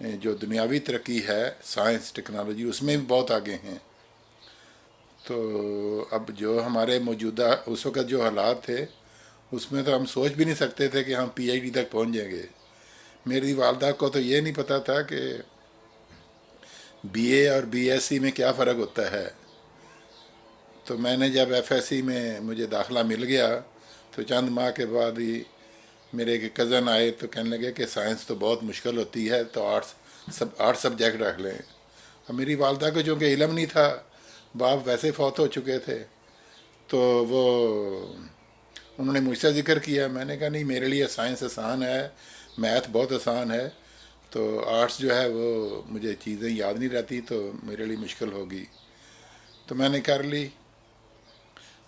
جو دنیاوی ترقی ہے سائنس ٹیکنالوجی اس میں بھی بہت آگے ہیں. تو اب جو ہمارے موجودہ اس وقت جو حالات تھے اس میں تو ہم سوچ بھی نہیں سکتے تھے کہ ہم پی ایچ ڈی تک پہنچ جائیں گے. میری والدہ کو تو یہ نہیں پتہ تھا کہ بی اے اور بی ایس سی میں کیا فرق ہوتا ہے. تو میں نے جب ایف ایس سی میں مجھے داخلہ مل گیا تو چند ماہ کے بعد ہی میرے ایک کزن آئے تو کہنے لگے کہ سائنس تو بہت مشکل ہوتی ہے تو آرٹس سبجیکٹ رکھ لیں. اور میری والدہ کو چونکہ علم نہیں تھا، باپ ویسے فوت ہو چکے تھے، تو وہ انہوں نے مجھ سے ذکر کیا. میں نے کہا نہیں، میرے لیے سائنس آسان ہے، میتھ بہت آسان ہے، تو آرٹس جو ہے وہ مجھے چیزیں یاد نہیں رہتی تو میرے لیے مشکل ہوگی. تو میں نے کر لی.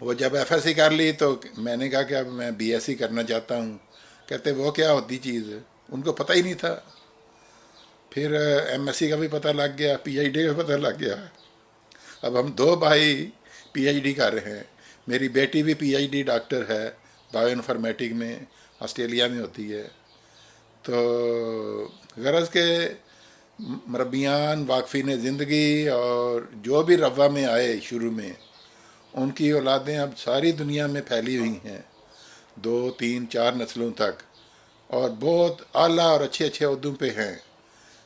وہ جب ایف ایس سی کر لی تو میں نے کہا کہ اب میں بی ایس سی کرنا چاہتا ہوں. کہتے وہ کیا ہوتی چیز ہے، ان کو پتہ ہی نہیں تھا. پھر ایم ایس سی کا بھی پتہ لگ گیا، پی ایچ ڈی کا بھی پتہ لگ گیا. اب ہم دو بھائی پی ایچ ڈی کر رہے ہیں. میری بیٹی بھی پی ایچ ڈی ڈاکٹر ہے بایو انفارمیٹک میں، آسٹریلیا میں ہوتی ہے. تو غرض کے مربیان، واقفین زندگی اور جو بھی روا میں آئے شروع میں، ان کی اولادیں اب ساری دنیا میں پھیلی ہوئی ہیں، 2 3 4 نسلوں تک، اور بہت اعلیٰ اور اچھے اچھے عہدوں پہ ہیں.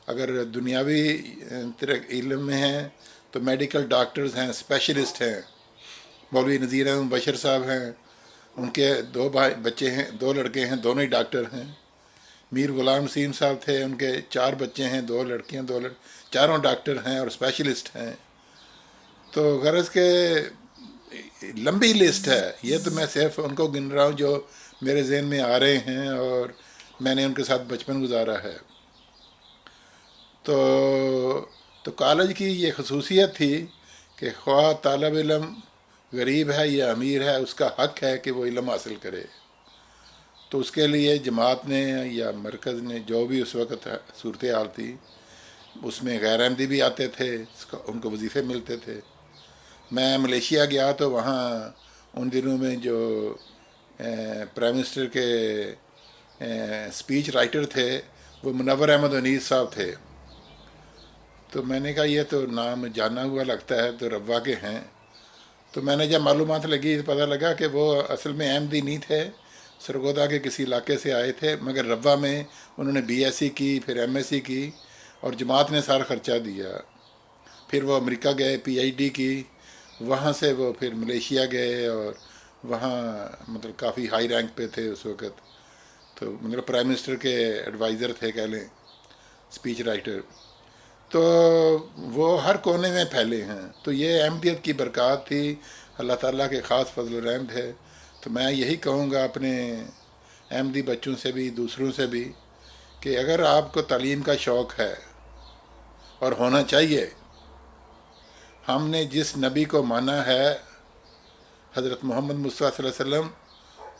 اگر دنیاوی علم میں ہیں تو میڈیکل ڈاکٹرز ہیں، اسپیشلسٹ ہیں. مولوی نذیر احمد بشر صاحب ہیں، ان کے 2 بچے ہیں، 2 لڑکے ہیں، دونوں ہی ڈاکٹر ہیں. میر غلام نسیم صاحب تھے، ان کے 4 بچے ہیں، 2 لڑکیاں 2 چاروں ڈاکٹر ہیں اور اسپیشلسٹ ہیں. تو غرض کے لمبی لسٹ ہے. یہ تو میں صرف ان کو گن رہا ہوں جو میرے ذہن میں آ رہے ہیں اور میں نے ان کے ساتھ بچپن گزارا ہے. تو کالج کی یہ خصوصیت تھی کہ خواہ طالب علم غریب ہے یا امیر ہے، اس کا حق ہے کہ وہ علم حاصل کرے. تو اس کے لیے جماعت نے یا مرکز نے، جو بھی اس وقت صورتحال تھی، اس میں غیر احمدی بھی آتے تھے، ان کو وظیفے ملتے تھے. میں ملیشیا گیا تو وہاں ان دنوں میں جو پرائم منسٹر کے اسپیچ رائٹر تھے وہ منور احمد انیس صاحب تھے. تو میں نے کہا یہ تو نام جانا ہوا لگتا ہے، تو روا کے ہیں. تو میں نے جب معلومات لگی تو پتہ لگا کہ وہ اصل میں احمدی نہیں تھے، سرگودا کے کسی علاقے سے آئے تھے، مگر روا میں انہوں نے بی ایس سی کی، پھر ایم ایس سی کی، اور جماعت نے سارا خرچہ دیا. پھر وہ امریکہ گئے، پی ایچ ڈی کی، وہاں سے وہ پھر ملیشیا گئے اور وہاں مطلب کافی ہائی رینک پہ تھے اس وقت. تو مطلب پرائم منسٹر کے ایڈوائزر تھے کہہ لیں، اسپیچ رائٹر. تو وہ ہر کونے میں پھیلے ہیں. تو یہ احمدیت کی برکات تھی، اللہ تعالیٰ کے خاص فضل و رحمت ہے. تو میں یہی کہوں گا اپنے احمدی بچوں سے بھی، دوسروں سے بھی، کہ اگر آپ کو تعلیم کا شوق ہے اور ہونا چاہیے، ہم نے جس نبی کو مانا ہے حضرت محمد مصطفیٰ صلی اللہ علیہ وسلم،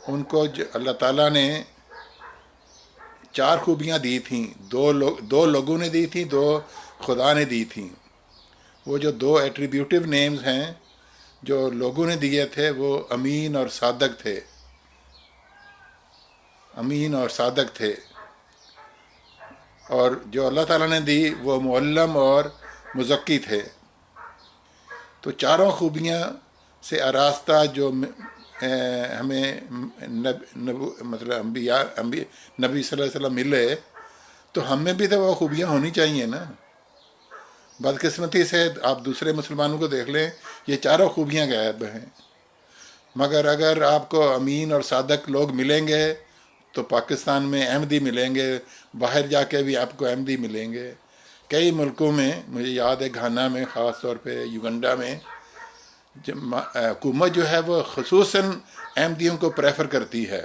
ان کو اللہ تعالیٰ نے 4 خوبیاں دی تھیں. 2 لوگوں نے دی تھیں، 2 خدا نے دی تھیں. وہ جو 2 ایٹریبیوٹیو نیمز ہیں جو لوگوں نے دیے تھے، وہ امین اور صادق تھے. امین اور صادق تھے. اور جو اللہ تعالیٰ نے دی وہ معلم اور مزکی تھے. تو 4 خوبیاں سے آراستہ جو ہمیں مطلب انبیاء نبی صلی اللہ علیہ وسلم ملے، تو ہم میں بھی تو وہ خوبیاں ہونی چاہیے نا. بدقسمتی سے آپ دوسرے مسلمانوں کو دیکھ لیں، یہ 4 خوبیاں غائب ہیں. مگر اگر آپ کو امین اور صادق لوگ ملیں گے تو پاکستان میں احمدی ملیں گے، باہر جا کے بھی آپ کو احمدی ملیں گے. کئی ملکوں میں، مجھے یاد ہے گھانا میں، خاص طور پہ یوگنڈا میں، حکومت جو ہے وہ خصوصاً احمدیوں کو پریفر کرتی ہے.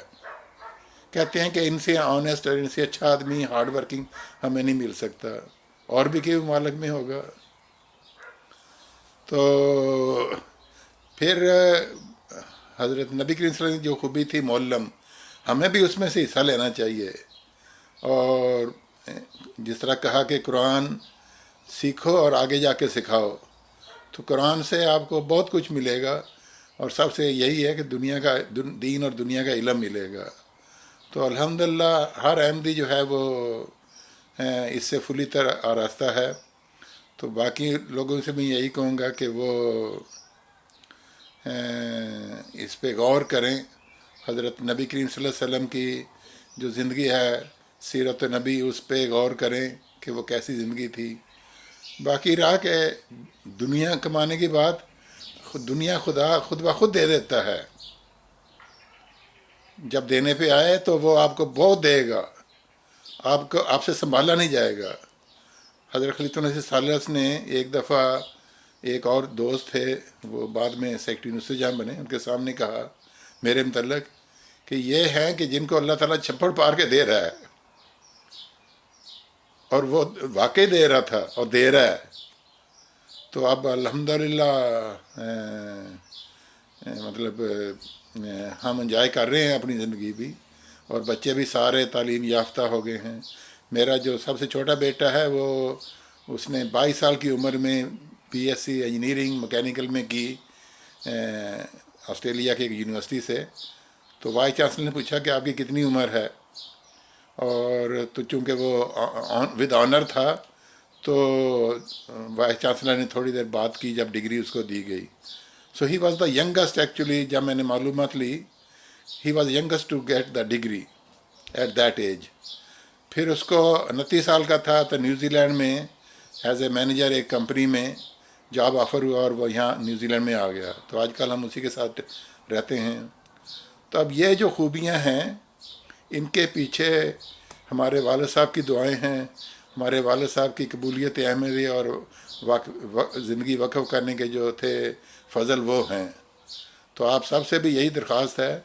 کہتے ہیں کہ ان سے آنیسٹ اور ان سے اچھا آدمی، ہارڈ ورکنگ ہمیں نہیں مل سکتا. اور بھی کئی ممالک میں ہوگا. تو پھر حضرت نبی کریم صلی اللہ علیہ وسلم کی جو خوبی تھی معلم، ہمیں بھی اس میں سے حصہ لینا چاہیے. اور جس طرح کہا کہ قرآن سیکھو اور آگے جا کے سکھاؤ، تو قرآن سے آپ کو بہت کچھ ملے گا. اور سب سے یہی ہے کہ دنیا کا دین اور دنیا کا علم ملے گا. تو الحمدللہ ہر احمدی جو ہے وہ اس سے فلی طرح آراستہ ہے. تو باقی لوگوں سے میں یہی کہوں گا کہ وہ اس پہ غور کریں. حضرت نبی کریم صلی اللہ علیہ وسلم کی جو زندگی ہے، سیرت نبی، اس پہ غور کریں کہ وہ کیسی زندگی تھی. باقی رہا کہ دنیا کمانے کی بات، دنیا خدا خود بخود دے دیتا ہے. جب دینے پہ آئے تو وہ آپ کو بہت دے گا، آپ سے سنبھالا نہیں جائے گا. حضرت خلیفۃ المسیح ثالث نے ایک دفعہ، ایک اور دوست تھے، وہ بعد میں سیکٹری نصرت جہاں بنے، ان کے سامنے کہا میرے متعلق کہ یہ ہیں کہ جن کو اللہ تعالیٰ چھپڑ پار کے دے رہا ہے، اور وہ واقعی دے رہا تھا اور دے رہا ہے. تو اب الحمدللہ مطلب ہم انجوائے کر رہے ہیں اپنی زندگی بھی، اور بچے بھی سارے تعلیم یافتہ ہو گئے ہیں. میرا جو سب سے چھوٹا بیٹا ہے، اس نے 22 سال کی عمر میں BSc انجینئرنگ مکینیکل میں کی آسٹریلیا کی ایک یونیورسٹی سے. تو وائس چانسلر نے پوچھا کہ آپ کی کتنی عمر ہے، اور تو چونکہ وہ ود آنر تھا تو وائس چانسلر نے تھوڑی دیر بات کی جب ڈگری اس کو دی گئی. So he was the youngest actually. جب میں نے معلومات لی، he was youngest to get the degree at that age. پھر اس کو 29 سال کا تھا تو نیوزی لینڈ میں ایز اے مینیجر ایک کمپنی میں جاب آفر ہوا، اور وہ یہاں نیوزی لینڈ میں آ گیا. تو آج کل ہم اسی کے ساتھ رہتے ہیں. تو اب یہ جو خوبیاں ہیں، ان کے پیچھے ہمارے والد صاحب کی دعائیں ہیں، ہمارے والد صاحب کی قبولیت احمدی اور زندگی وقف کرنے کے جو تھے فضل، وہ ہیں. تو آپ سب سے بھی یہی درخواست ہے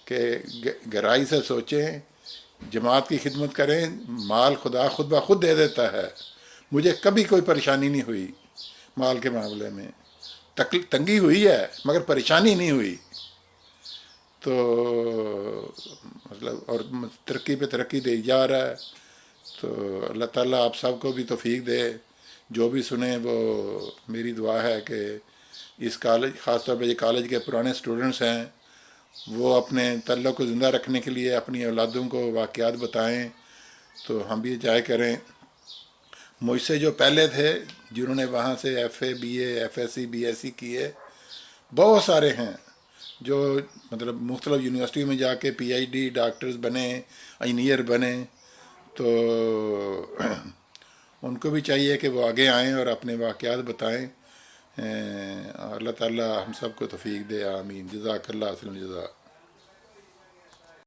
کہ گہرائی سے سوچیں، جماعت کی خدمت کریں. مال خدا خود بخود دے دیتا ہے. مجھے کبھی کوئی پریشانی نہیں ہوئی مال کے معاملے میں. تنگی ہوئی ہے مگر پریشانی نہیں ہوئی. تو مطلب اور ترقی پہ ترقی دے جا رہا ہے. تو اللہ تعالیٰ آپ سب کو بھی توفیق دے. جو بھی سنیں، وہ میری دعا ہے کہ اس کالج، خاص طور پہ جو کالج کے پرانے اسٹوڈنٹس ہیں، وہ اپنے تعلق کو زندہ رکھنے کے لیے اپنی اولادوں کو واقعات بتائیں. تو ہم بھی چاہے کریں. مجھ سے جو پہلے تھے جنہوں نے وہاں سے FA BA FSc BSc کیے، بہت سارے ہیں جو مطلب مختلف یونیورسٹیوں میں جا کے PhD ڈاکٹرز بنے، انجینئر بنے. تو ان کو بھی چاہیے کہ وہ آگے آئیں اور اپنے واقعات بتائیں. اللہ تعالیٰ ہم سب کو توفیق دے. آمین. جزاک اللہ خیر الجزا.